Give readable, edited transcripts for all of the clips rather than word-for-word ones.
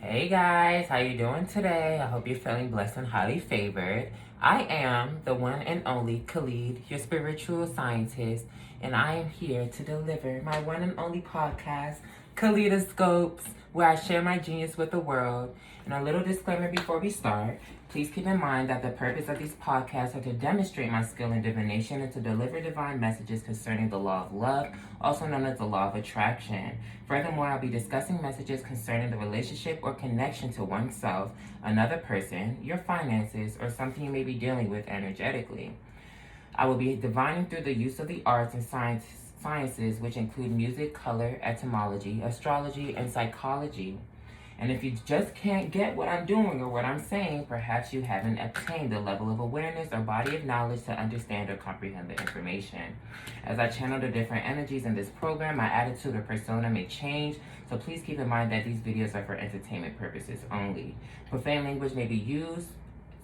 Hey guys, how you doing today? I hope you're feeling blessed and highly favored. I am the one and only Khalid, your spiritual scientist, and I am here to deliver my one and only podcast, Kaleidoscopes, where I share my genius with the world. And a little disclaimer before we start, please keep in mind that the purpose of these podcasts are to demonstrate my skill in divination and to deliver divine messages concerning the law of love, also known as the law of attraction. Furthermore, I'll be discussing messages concerning the relationship or connection to oneself, another person, your finances, or something you may be dealing with energetically. I will be divining through the use of the arts and sciences, which include music, color, etymology, astrology, and psychology. And if you just can't get what I'm doing or what I'm saying, perhaps you haven't attained the level of awareness or body of knowledge to understand or comprehend the information. As I channel the different energies in this program, my attitude or persona may change, so please keep in mind that these videos are for entertainment purposes only. Profane language may be used,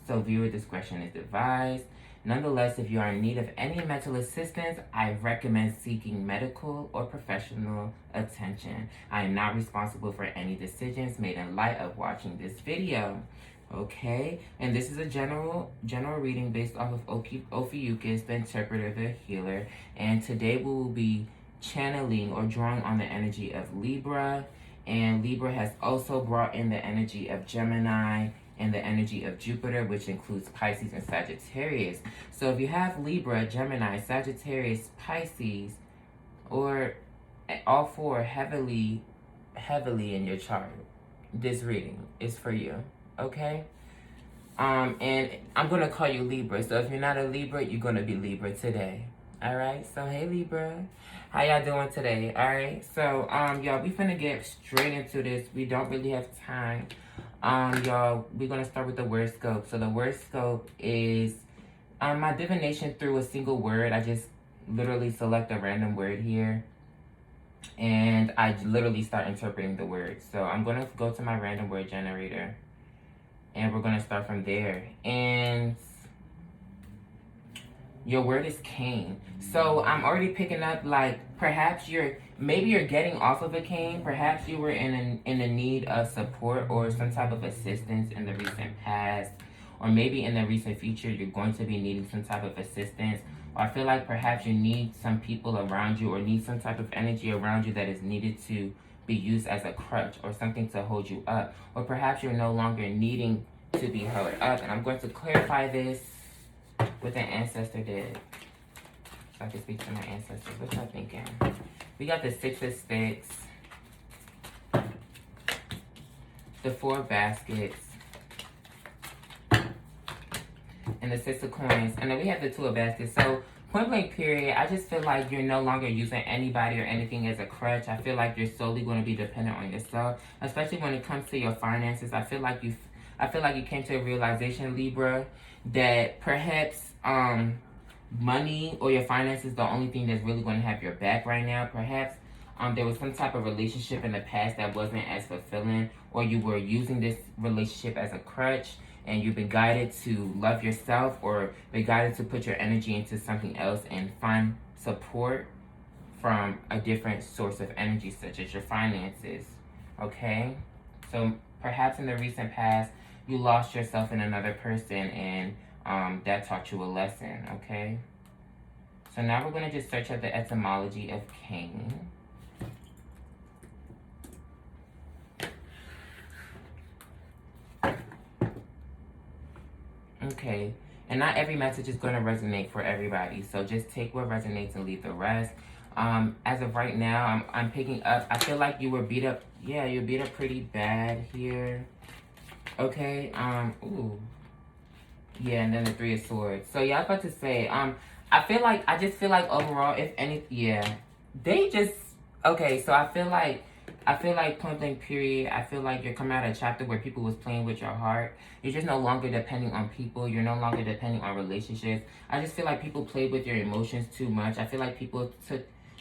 so viewer discretion is advised. Nonetheless, if you are in need of any mental assistance, I recommend seeking medical or professional attention. I am not responsible for any decisions made in light of watching this video. Okay, and this is a general reading based off of Ophiuchus, the interpreter, the healer. And today we will be channeling or drawing on the energy of Libra. And Libra has also brought in the energy of Gemini and the energy of Jupiter, which includes Pisces and Sagittarius. So if you have Libra, Gemini, Sagittarius, Pisces, or all four heavily in your chart, this reading is for you. Okay? And I'm gonna call you Libra. So if you're not a Libra, you're gonna be Libra today. Alright, so hey Libra. How y'all doing today? Alright, so y'all, we finna get straight into this. We don't really have time. Y'all, we're gonna start with the word scope. So the word scope is my divination through a single word. I just literally select a random word here and I literally start interpreting the word. So I'm gonna go to my random word generator and we're gonna start from there. And your word is cane. So I'm already picking up, like, perhaps maybe you're getting off of a cane. Perhaps you were in a need of support or some type of assistance in the recent past, or maybe in the recent future you're going to be needing some type of assistance. Or I feel like perhaps you need some people around you or need some type of energy around you that is needed to be used as a crutch or something to hold you up. Or perhaps you're no longer needing to be held up. And I'm going to clarify this with an ancestor did. So I can speak to my ancestors. What y'all thinking? We got the 6 of Sticks, the 4 of Baskets, and the 6 of Coins. And then we have the 2 of Baskets. So point blank period, I just feel like you're no longer using anybody or anything as a crutch. I feel like you're solely going to be dependent on yourself, especially when it comes to your finances. I feel like you came to a realization, Libra, that perhaps money or your finances is the only thing that's really going to have your back right now. Perhaps there was some type of relationship in the past that wasn't as fulfilling, or you were using this relationship as a crutch and you've been guided to love yourself or been guided to put your energy into something else and find support from a different source of energy, such as your finances. Okay? So perhaps in the recent past you lost yourself in another person and that taught you a lesson, okay? So now we're going to just search up the etymology of cane. Okay, and not every message is going to resonate for everybody, so just take what resonates and leave the rest. As of right now, I'm picking up, I feel like you were beat up. Yeah, you're beat up pretty bad here. Okay, ooh. Yeah, and then the 3 of Swords. So yeah, I was about to say, I just feel like overall, if any, yeah, they just, okay, so I feel like point blank period, I feel like you're coming out of a chapter where people was playing with your heart. You're just no longer depending on people. You're no longer depending on relationships. I just feel like people played with your emotions too much. I feel like people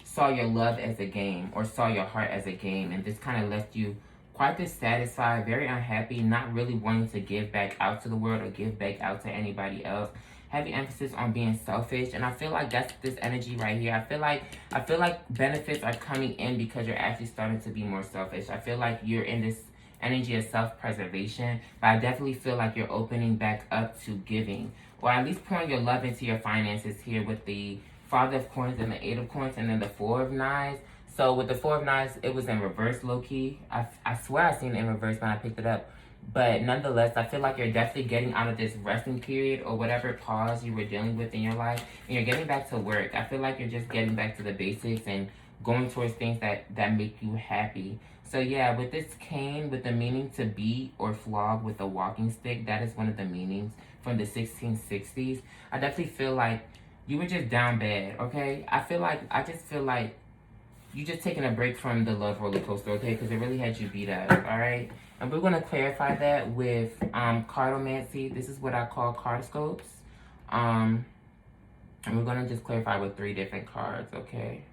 saw your love as a game or saw your heart as a game, and this kind of left you quite dissatisfied, very unhappy, not really wanting to give back out to the world or give back out to anybody else. Heavy emphasis on being selfish, and I feel like that's this energy right here. I feel like benefits are coming in because you're actually starting to be more selfish. I feel like you're in this energy of self-preservation, but I definitely feel like you're opening back up to giving, or at least pouring your love into your finances here with the Father of Coins and the Eight of Coins and then the Four of Knives. So with the Four of Knives, it was in reverse, low-key. I swear I seen it in reverse when I picked it up. But nonetheless, I feel like you're definitely getting out of this resting period or whatever pause you were dealing with in your life. And you're getting back to work. I feel like you're just getting back to the basics and going towards things that make you happy. So yeah, with this cane, with the meaning to beat or flog with a walking stick, that is one of the meanings from the 1660s. I definitely feel like you were just down bad, okay? I just feel like you just taking a break from the love roller coaster, okay? Because it really had you beat up, all right? And we're going to clarify that with cardomancy. This is what I call card scopes. And we're going to just clarify with 3 different cards, okay?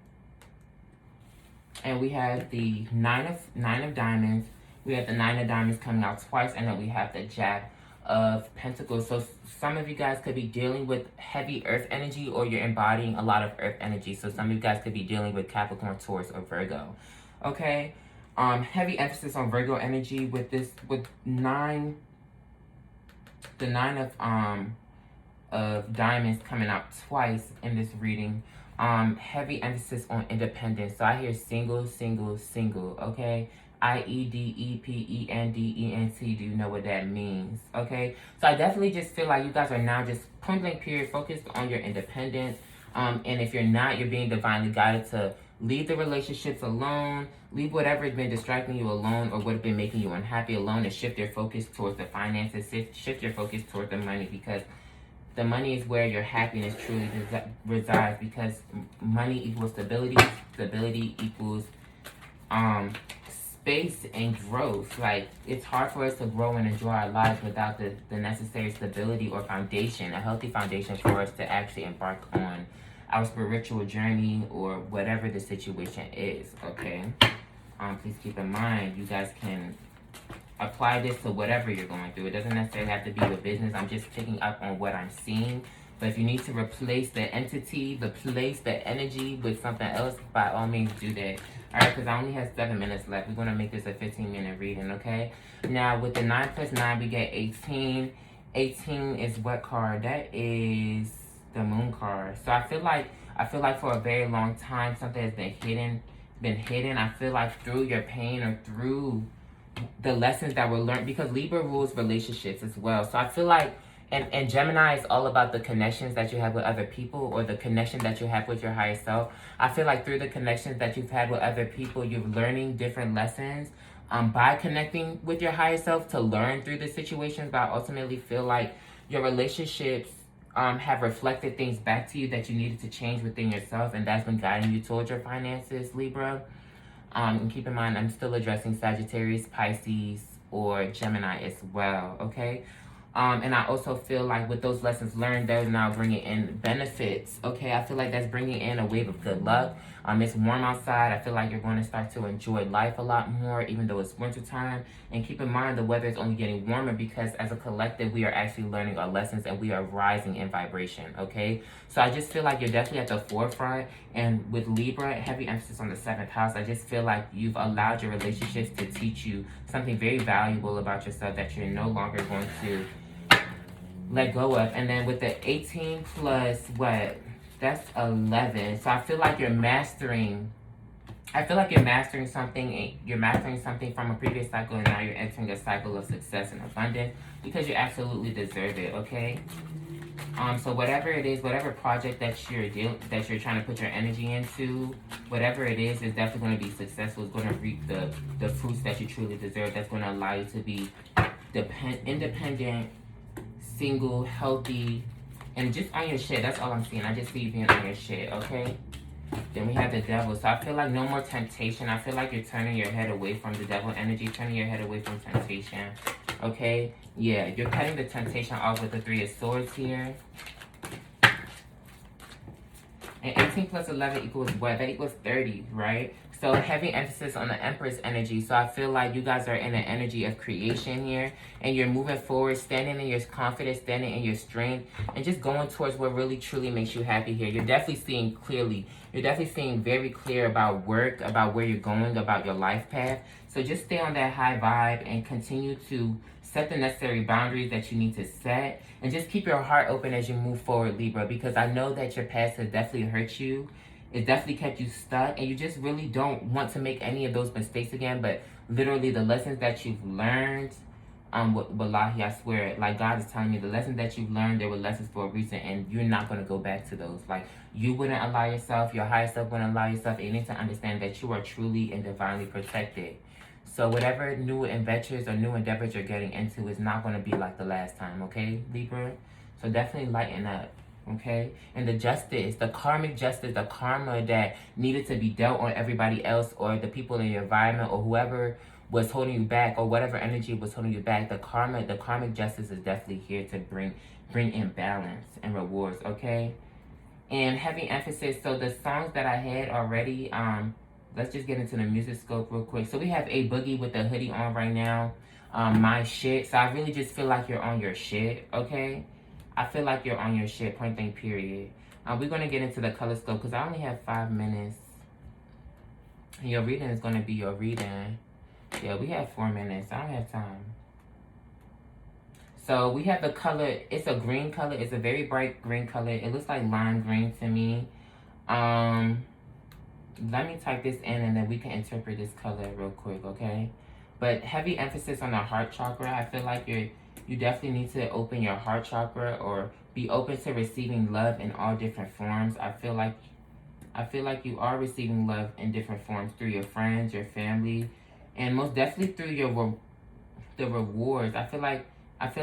And we have the nine of diamonds. We have the 9 of diamonds coming out twice, and then we have the Jack of Pentacles. So some of you guys could be dealing with heavy earth energy, or you're embodying a lot of earth energy. So some of you guys could be dealing with Capricorn, Taurus, or Virgo. Okay? Heavy emphasis on Virgo energy with this, with the 9 of diamonds coming out twice in this reading. Heavy emphasis on independence. So I hear single, single, single, okay? IEDEPENDENT. Do you know what that means? Okay? So I definitely just feel like you guys are now just point blank period focused on your independence. And if you're not, you're being divinely guided to leave the relationships alone, leave whatever has been distracting you alone or what has been making you unhappy alone, and shift your focus towards the finances, shift your focus towards the money, because the money is where your happiness truly resides, because money equals stability, stability equals space and growth. Like, it's hard for us to grow and enjoy our lives without the necessary stability or foundation, a healthy foundation for us to actually embark on our spiritual journey or whatever the situation is, okay? Please keep in mind, you guys can apply this to whatever you're going through. It doesn't necessarily have to be with business. I'm just picking up on what I'm seeing. But if you need to replace the entity, the place, the energy with something else, by all means do that. All right, because I only have 7 minutes left. We're going to make this a 15-minute reading, okay? Now, with the 9 plus 9, we get 18. 18 is what card? That is the Moon card. So I feel like for a very long time, something has been hidden. I feel like through your pain or through the lessons that were learned, because Libra rules relationships as well. So I feel like, and Gemini is all about the connections that you have with other people, or the connection that you have with your higher self. I feel like through the connections that you've had with other people, you're learning different lessons by connecting with your higher self to learn through the situations. But I ultimately feel like your relationships have reflected things back to you that you needed to change within yourself, and that's been guiding you towards your finances, Libra. And keep in mind, I'm still addressing Sagittarius, Pisces, or Gemini as well, okay? And I also feel like with those lessons learned, they're now bringing in benefits, okay? I feel like that's bringing in a wave of good luck. It's warm outside. I feel like you're going to start to enjoy life a lot more, even though it's wintertime. And keep in mind, the weather is only getting warmer because as a collective, we are actually learning our lessons and we are rising in vibration, okay? So I just feel like you're definitely at the forefront. And with Libra, heavy emphasis on the 7th house, I just feel like you've allowed your relationships to teach you something very valuable about yourself that you're no longer going to let go of. And then with the 18 plus what? That's 11. So I feel like you're mastering something. You're mastering something from a previous cycle, and now you're entering a cycle of success and abundance because you absolutely deserve it, okay? So whatever it is, whatever project that you're trying to put your energy into, whatever it is definitely going to be successful. It's going to reap the fruits that you truly deserve. That's going to allow you to be independent, single, healthy, and just on your shit. That's all I'm seeing. I just see you being on your shit, okay? Then we have the devil. So I feel like no more temptation. I feel like you're turning your head away from the devil energy, turning your head away from temptation, okay? Yeah, you're cutting the temptation off with the 3 of Swords here. And 18 plus 11 equals what? That equals 30, right? So heavy emphasis on the Empress energy. So I feel like you guys are in an energy of creation here. And you're moving forward, standing in your confidence, standing in your strength. And just going towards what really truly makes you happy here. You're definitely seeing clearly. You're definitely seeing very clear about work, about where you're going, about your life path. So just stay on that high vibe and continue to set the necessary boundaries that you need to set. And just keep your heart open as you move forward, Libra, because I know that your past has definitely hurt you. It definitely kept you stuck, and you just really don't want to make any of those mistakes again. But literally, the lessons that you've learned, wallahi, I swear, like God is telling me, the lessons that you've learned, they were lessons for a reason, and you're not going to go back to those. Like, you wouldn't allow yourself, your higher self wouldn't allow yourself, and you need to understand that you are truly and divinely protected. So whatever new adventures or new endeavors you're getting into is not going to be like the last time, okay, Libra? So definitely lighten up, okay? And the justice, the karmic justice, the karma that needed to be dealt on everybody else or the people in your environment or whoever was holding you back or whatever energy was holding you back, the karmic justice is definitely here to bring in balance and rewards, okay? And heavy emphasis, so the songs that I had already, let's just get into the music scope real quick. So we have A Boogie with the hoodie on right now. My shit. So I really just feel like you're on your shit, okay? I feel like you're on your shit, point blank, period. We're going to get into the color scope because I only have 5 minutes. And your reading is going to be your reading. Yeah, we have 4 minutes. I don't have time. So we have the color. It's a green color. It's a very bright green color. It looks like lime green to me. Let me type this in and then we can interpret this color real quick, okay? But heavy emphasis on the heart chakra. I feel like you definitely need to open your heart chakra or be open to receiving love in all different forms. I feel like you are receiving love in different forms through your friends, your family, and most definitely through the rewards. I feel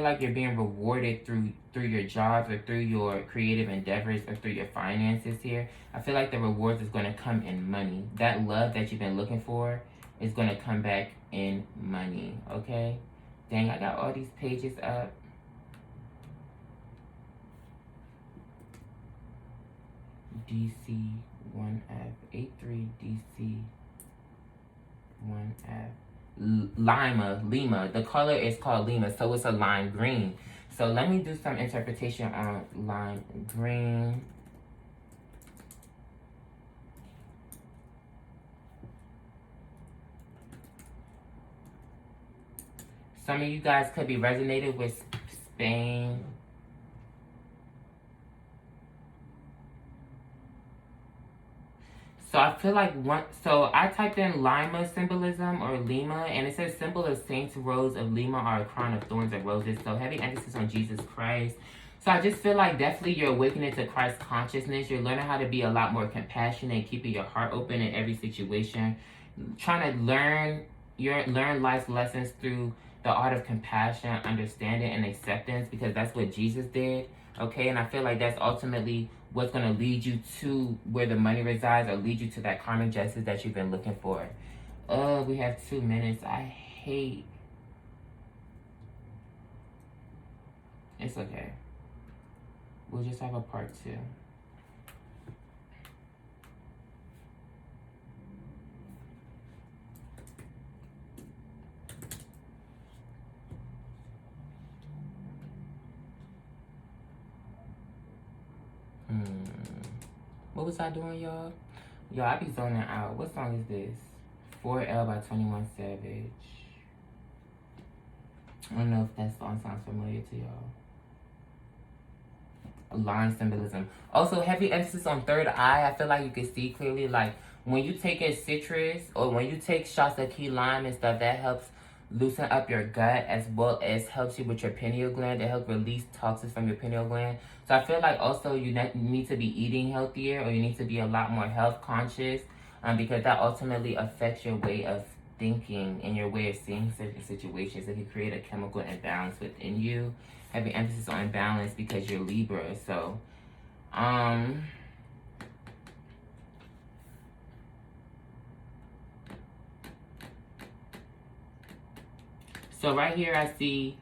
like you're being rewarded through your jobs or through your creative endeavors or through your finances here. I feel like the rewards is going to come in money. That love that you've been looking for is going to come back in money, okay? Dang, I got all these pages up. DC1F, 83 DC1F. Lima. The color is called Lima, so it's a lime green. So let me do some interpretation on lime green. Some of you guys could be resonated with Spain. So I feel like so I typed in Lima symbolism or Lima, and it says symbol of Saint Rose of Lima are a crown of thorns and roses. So heavy emphasis on Jesus Christ. So I just feel like definitely you're awakening to Christ consciousness. You're learning how to be a lot more compassionate, keeping your heart open in every situation. Trying to learn life's lessons through the art of compassion, understanding, and acceptance, because that's what Jesus did. Okay, and I feel like that's ultimately what's going to lead you to where the money resides or lead you to that karmic justice that you've been looking for. We have 2 minutes. I hate. It's okay. We'll just have a part 2. What was I doing, y'all? Y'all, I be zoning out. What song is this? 4L by 21 Savage. I don't know if that song sounds familiar to y'all. Line symbolism. Also, heavy emphasis on third eye. I feel like you can see clearly. Like, when you take a citrus or when you take shots of key lime and stuff, that helps loosen up your gut as well as helps you with your pineal gland. It helps release toxins from your pineal gland. So I feel like also you need to be eating healthier or you need to be a lot more health conscious because that ultimately affects your way of thinking and your way of seeing certain situations. It can create a chemical imbalance within you. Heavy emphasis on balance because you're Libra. So, so right here I see,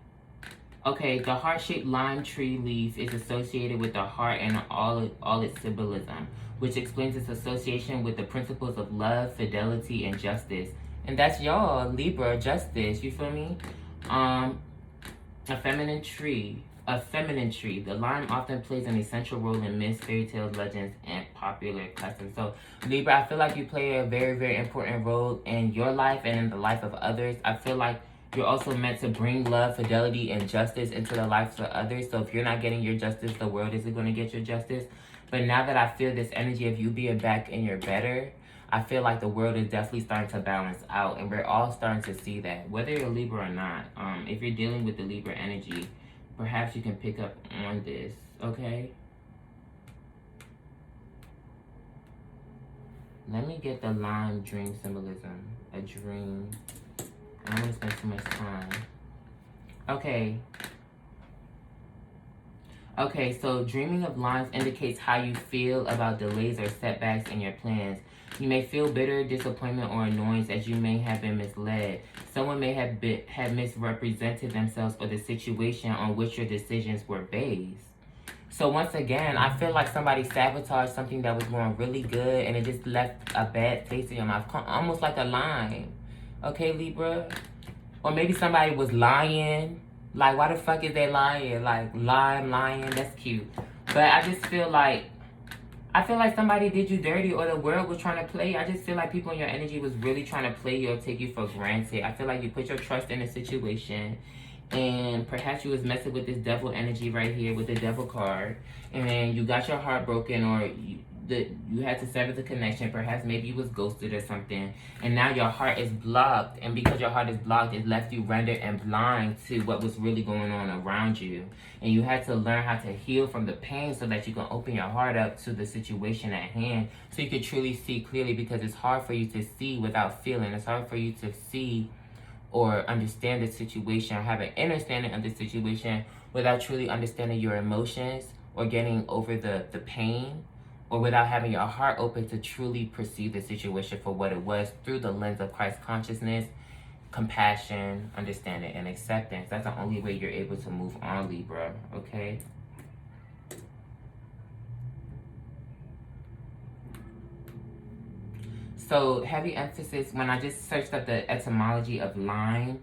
Okay, the heart-shaped lime tree leaf is associated with the heart and all its symbolism, which explains its association with the principles of love, fidelity, and justice. And that's y'all, Libra, justice, you feel me? A feminine tree. A feminine tree. The lime often plays an essential role in myths, fairy tales, legends, and popular customs. So, Libra, I feel like you play a very, very important role in your life and in the life of others. I feel like you're also meant to bring love, fidelity, and justice into the lives of others. So if you're not getting your justice, the world isn't going to get your justice. But now that I feel this energy of you being back and you're better, I feel like the world is definitely starting to balance out. And we're all starting to see that, whether you're Libra or not. If you're dealing with the Libra energy, perhaps you can pick up on this, okay? Let me get the lime dream symbolism. A dream. I don't want to spend too much time. Okay. Okay, so dreaming of limes indicates how you feel about delays or setbacks in your plans. You may feel bitter, disappointment, or annoyance as you may have been misled. Someone may have misrepresented themselves or the situation on which your decisions were based. So once again, I feel like somebody sabotaged something that was going really good and it just left a bad taste in your mouth, almost like a lime. Okay, Libra? Or maybe somebody was lying. Like, why the fuck is they lying? Like, lying, that's cute. But I just feel like, somebody did you dirty or the world was trying to play. I just feel like people in your energy was really trying to play you or take you for granted. I feel like you put your trust in a situation and perhaps you was messing with this devil energy right here with the devil card. And you got your heart broken or you had to sever the connection. Perhaps maybe you was ghosted or something. And now your heart is blocked. And because your heart is blocked, it left you rendered and blind to what was really going on around you. And you had to learn how to heal from the pain so that you can open your heart up to the situation at hand. So you can truly see clearly, because it's hard for you to see without feeling. It's hard for you to see or understand the situation or have an understanding of the situation without truly understanding your emotions or getting over the pain, or without having your heart open to truly perceive the situation for what it was through the lens of Christ consciousness, compassion, understanding, and acceptance. That's the only way you're able to move on, Libra, okay? So heavy emphasis, when I just searched up the etymology of lime,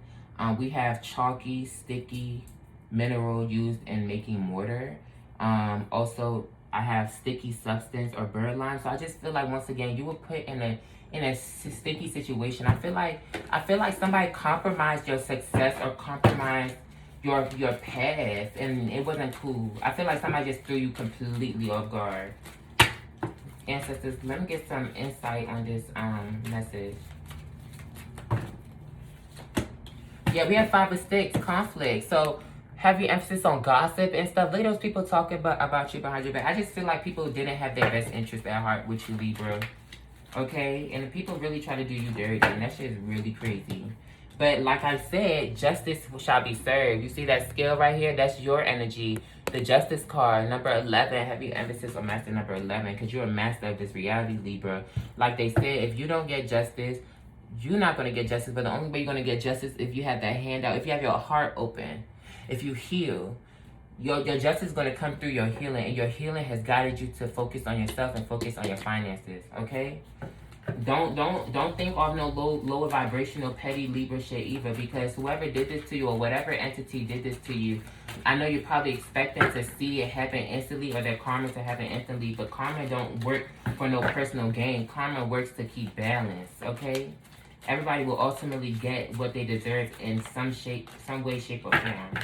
we have chalky, sticky mineral used in making mortar. Also, I have sticky substance or bird lime. So I just feel like, once again, you were put in a sticky situation. I feel like somebody compromised your success or compromised your path, and it wasn't cool. I feel like somebody just threw you completely off guard. Ancestors, let me get some insight on this message. Yeah, we have 5 of Sticks, conflict. So heavy emphasis on gossip and stuff. Look at those people talking about you behind your back. I just feel like people didn't have their best interest at heart with you, Libra. Okay? And the people really try to do you dirty, and that shit is really crazy. But like I said, justice shall be served. You see that scale right here? That's your energy. The Justice card, number 11, heavy emphasis on master number 11, because you're a master of this reality, Libra. Like they said, if you don't get justice, you're not going to get justice. But the only way you're going to get justice if you have that hand out, if you have your heart open, if you heal. Your justice is going to come through your healing, and your healing has guided you to focus on yourself and focus on your finances, okay? Don't think of no lower vibrational petty Libra shit either, because whoever did this to you or whatever entity did this to you, I know you're probably expecting to see it happen instantly or their karma to happen instantly, but karma don't work for no personal gain. Karma works to keep balance, okay? Everybody will ultimately get what they deserve in some way, shape, or form.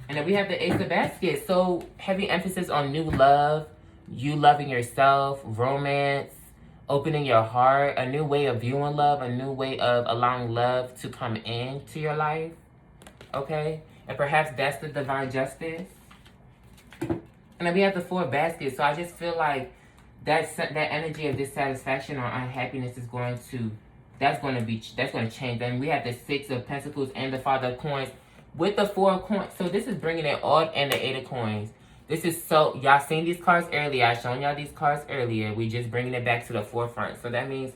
And then we have the Ace of Baskets. So heavy emphasis on new love, you loving yourself, romance, opening your heart, a new way of viewing love, a new way of allowing love to come into your life, okay? And perhaps that's the divine justice. And then we have the 4 baskets. So I just feel like that energy of dissatisfaction or unhappiness is going to change. And we have the 6 of Pentacles and the 5 of Coins with the 4 of Coins. So this is bringing it all, and the 8 of Coins. This is so, y'all seen these cards earlier. I shown y'all these cards earlier. We just bringing it back to the forefront. So that means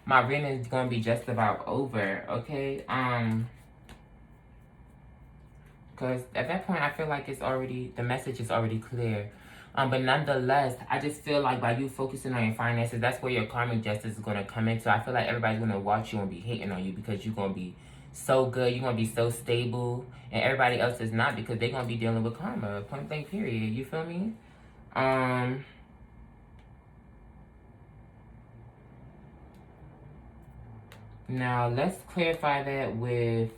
my reading is going to be just about over, okay? Because at that point, I feel like the message is already clear. But nonetheless, I just feel like by you focusing on your finances, that's where your karmic justice is going to come into. I feel like everybody's going to watch you and be hating on you because you're going to be so good. You're going to be so stable. And everybody else is not, because they're going to be dealing with karma. Point blank period. You feel me? Now, let's clarify that with...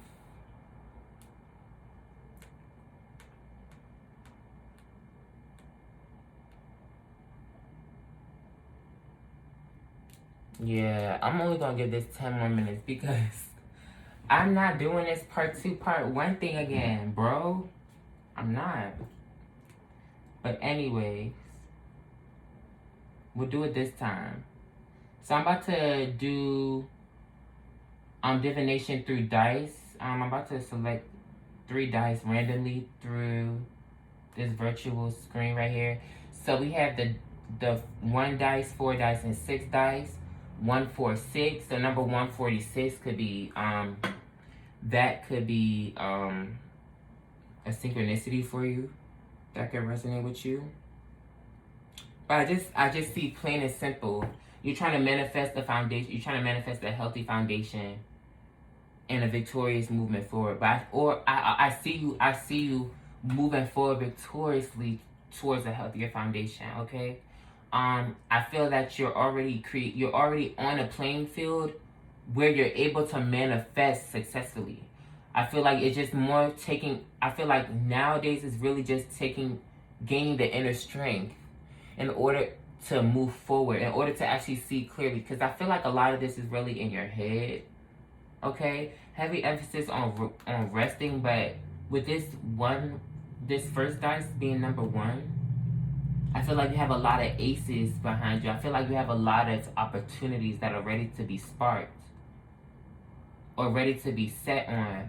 Yeah, I'm only going to give this 10 more minutes because I'm not doing this part 2, part 1 thing again, bro. I'm not. But anyways, we'll do it this time. So I'm about to do divination through dice. I'm about to select 3 dice randomly through this virtual screen right here. So we have the 1 dice, 4 dice, and 6 dice. 146. So number 146 could be that could be a synchronicity for you that could resonate with you. But I just see plain and simple. You're trying to manifest the foundation. You're trying to manifest a healthy foundation and a victorious movement forward. But I see you moving forward victoriously towards a healthier foundation. Okay. I feel that you're already on a playing field where you're able to manifest successfully. I feel like it's just more taking. I feel like nowadays it's really just gaining the inner strength in order to move forward, in order to actually see clearly. Because I feel like a lot of this is really in your head. Okay, heavy emphasis on resting, but with this first dice being number 1, I feel like you have a lot of aces behind you. I feel like you have a lot of opportunities that are ready to be sparked or ready to be set on.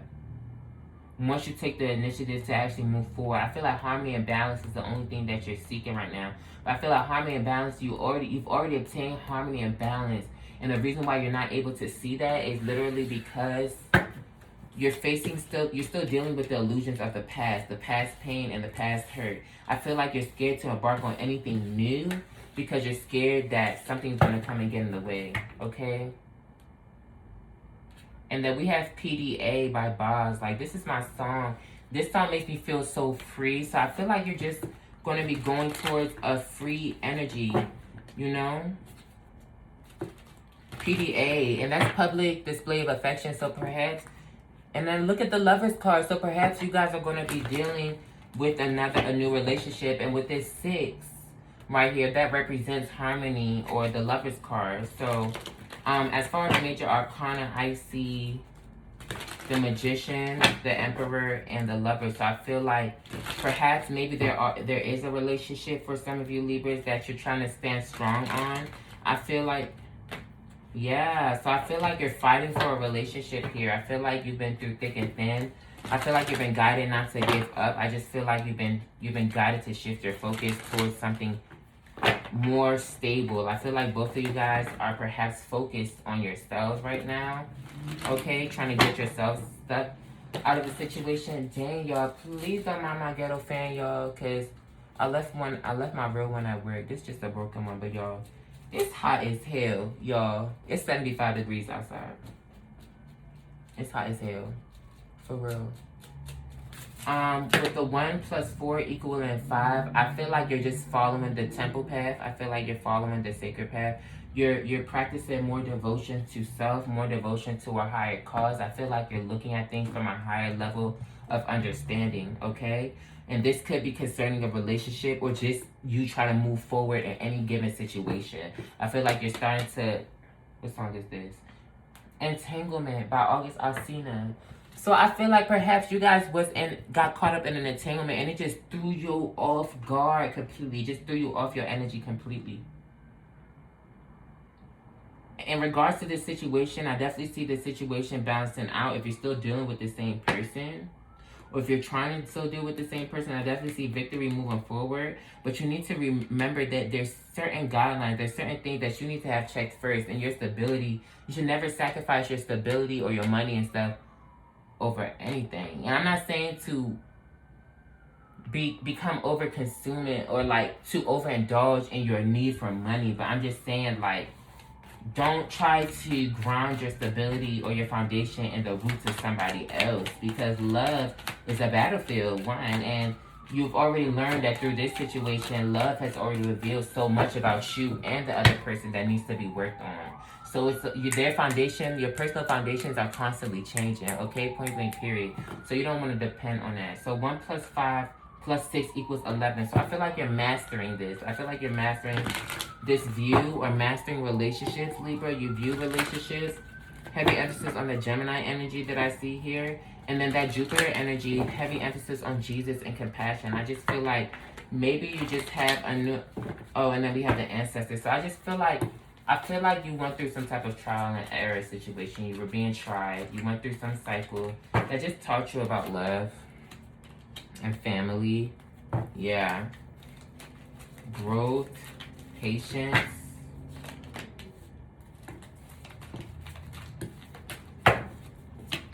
Once you take the initiative to actually move forward, I feel like harmony and balance is the only thing that you're seeking right now. But I feel like harmony and balance, you've already obtained harmony and balance. And the reason why you're not able to see that is literally because you're still dealing with the illusions of the past pain and the past hurt. I feel like you're scared to embark on anything new because you're scared that something's going to come and get in the way, okay? And then we have PDA by Boz. Like, this is my song. This song makes me feel so free. So I feel like you're just going to be going towards a free energy, you know? PDA, and that's public display of affection. So perhaps, and then look at the Lovers card. So perhaps you guys are going to be dealing with a new relationship. And with this 6 right here, that represents harmony, or the Lovers card. So as far as major arcana, I see the Magician, the Emperor, and the Lover. So I feel like perhaps maybe there is a relationship for some of you Libras that you're trying to stand strong on. I feel like, yeah, so I feel like you're fighting for a relationship here. I feel like you've been through thick and thin. I feel like you've been guided not to give up. I just feel like you've been guided to shift your focus towards something more stable. I feel like both of you guys are perhaps focused on yourselves right now. Okay, trying to get yourselves stuck out of the situation. Dang, y'all, please don't mind my ghetto fan, y'all, because I left my real one at work. This is just a broken one, but y'all, it's hot as hell, y'all. It's 75 degrees outside. It's hot as hell. For real. With the 1 + 4 equaling 5, I feel like you're just following the temple path. I feel like you're following the sacred path. You're practicing more devotion to self, more devotion to a higher cause. I feel like you're looking at things from a higher level of understanding, okay? And this could be concerning a relationship or just you trying to move forward in any given situation. I feel like you're starting to... What song is this? Entanglement by August Alsina. So I feel like perhaps you guys got caught up in an entanglement and it just threw you off guard completely. It just threw you off your energy completely. In regards to this situation, I definitely see this situation balancing out if you're still dealing with the same person. Or if you're trying to still deal with the same person, I definitely see victory moving forward. But you need to remember that there's certain guidelines, there's certain things that you need to have checked first. And your stability, you should never sacrifice your stability or your money and stuff over anything. And I'm not saying to become over consuming or like to overindulge in your need for money. But I'm just saying, like, don't try to ground your stability or your foundation in the roots of somebody else, because love is a battlefield, one, and you've already learned that through this situation, love has already revealed so much about you and the other person that needs to be worked on. So it's their foundation, your personal foundations are constantly changing, okay? Point blank, period. So you don't want to depend on that. So 1 plus 5 plus 6 equals 11. So I feel like you're mastering this. I feel like you're mastering this view or mastering relationships, Libra. You view relationships. Heavy emphasis on the Gemini energy that I see here. And then that Jupiter energy, heavy emphasis on Jesus and compassion. I just feel like maybe you just have a new... Oh, and then we have the ancestors. So I just feel like... I feel like you went through some type of trial and error situation. You were being tried. You went through some cycle that just taught you about love and family. Yeah. Growth. Patience.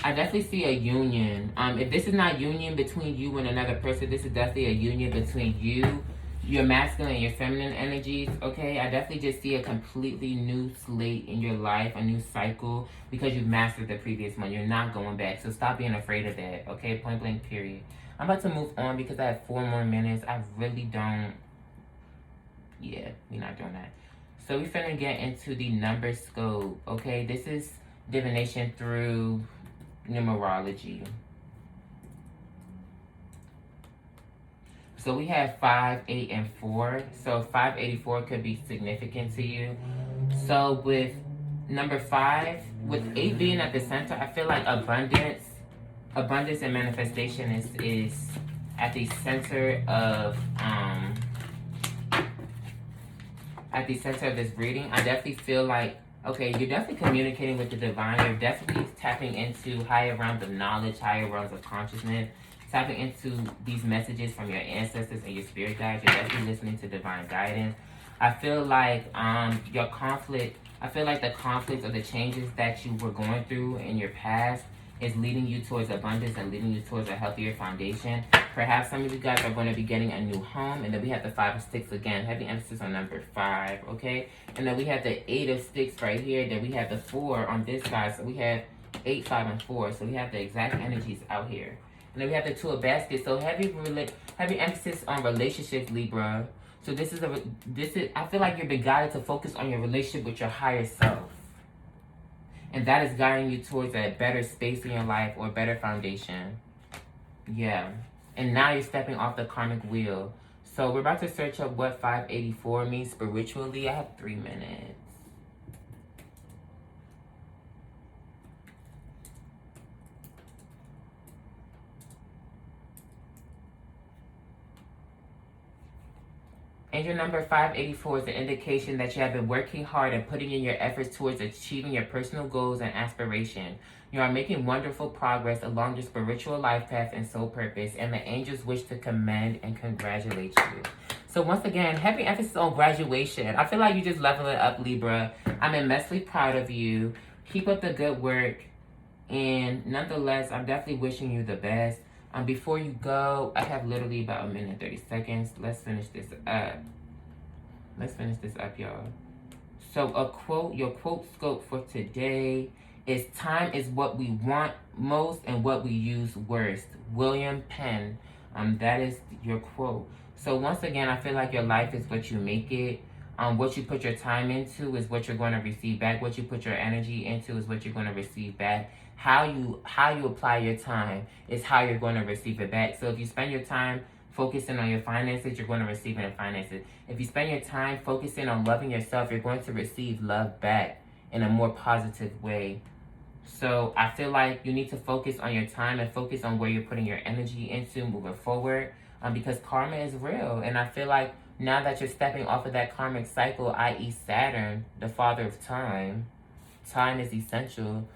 I definitely see a union. If this is not union between you and another person, this is definitely a union between you, your masculine and your feminine energies, okay? I definitely just see a completely new slate in your life, a new cycle, because you've mastered the previous one. You're not going back, so stop being afraid of that, okay? Point blank, period. I'm about to move on because I have 4 more minutes. I really don't... Yeah, we're not doing that. So we're finna get into the number scope, okay? This is divination through numerology. So we have 5, 8, and 4. So 584 could be significant to you. So with number 5, with 8 being at the center, I feel like abundance and manifestation is at the center of this reading. I definitely feel like, okay, you're definitely communicating with the divine. You're definitely tapping into higher realms of knowledge, higher realms of consciousness, tapping into these messages from your ancestors and your spirit guides. You're definitely listening to divine guidance. I feel like your conflict, I feel like the conflicts or the changes that you were going through in your past is leading you towards abundance and leading you towards a healthier foundation. Perhaps some of you guys are going to be getting a new home. And then we have the 5 of sticks again. Heavy emphasis on number 5, okay? And then we have the 8 of sticks right here. Then we have the 4 on this side. So we have 8, 5, and 4. So we have the exact energies out here. And then we have the 2 of baskets. So heavy emphasis on relationships, Libra. So this is I feel like you're being guided to focus on your relationship with your higher self. And that is guiding you towards a better space in your life or a better foundation. Yeah. And now you're stepping off the karmic wheel. So we're about to search up what 584 means spiritually. I have 3 minutes. Angel number 584 is an indication that you have been working hard and putting in your efforts towards achieving your personal goals and aspirations. You are making wonderful progress along your spiritual life path and soul purpose, and the angels wish to commend and congratulate you. So once again, heavy emphasis on graduation. I feel like you're just leveling up, Libra. I'm immensely proud of you. Keep up the good work. And nonetheless, I'm definitely wishing you the best. Before you go, I have literally about 1 minute and 30 seconds. Let's finish this up. Y'all. So your quote scope for today is time is what we want most and what we use worst. William Penn. That is your quote. So once again, I feel like your life is what you make it. What you put your time into is what you're going to receive back. What you put your energy into is what you're going to receive back. How you apply your time is how you're going to receive it back. So if you spend your time focusing on your finances, you're going to receive it in finances. If you spend your time focusing on loving yourself, you're going to receive love back in a more positive way. So I feel like you need to focus on your time and focus on where you're putting your energy into moving forward, because karma is real. And I feel like now that you're stepping off of that karmic cycle, i.e. Saturn, the father of time, time is essential.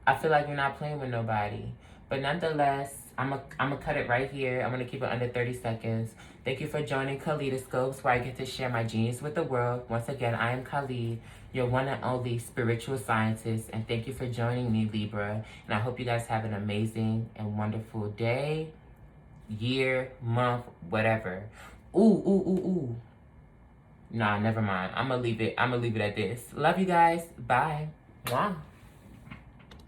I feel like you're not playing with nobody. But nonetheless, I'm gonna cut it right here. I'm going to keep it under 30 seconds. Thank you for joining Kaleidoscopes, where I get to share my genius with the world. Once again, I am Khalid, your one and only spiritual scientist. And thank you for joining me, Libra. And I hope you guys have an amazing and wonderful day. year, month, whatever. Ooh, ooh, ooh, ooh. Nah, never mind. I'm gonna leave it at this. Love you guys. Bye. Mwah.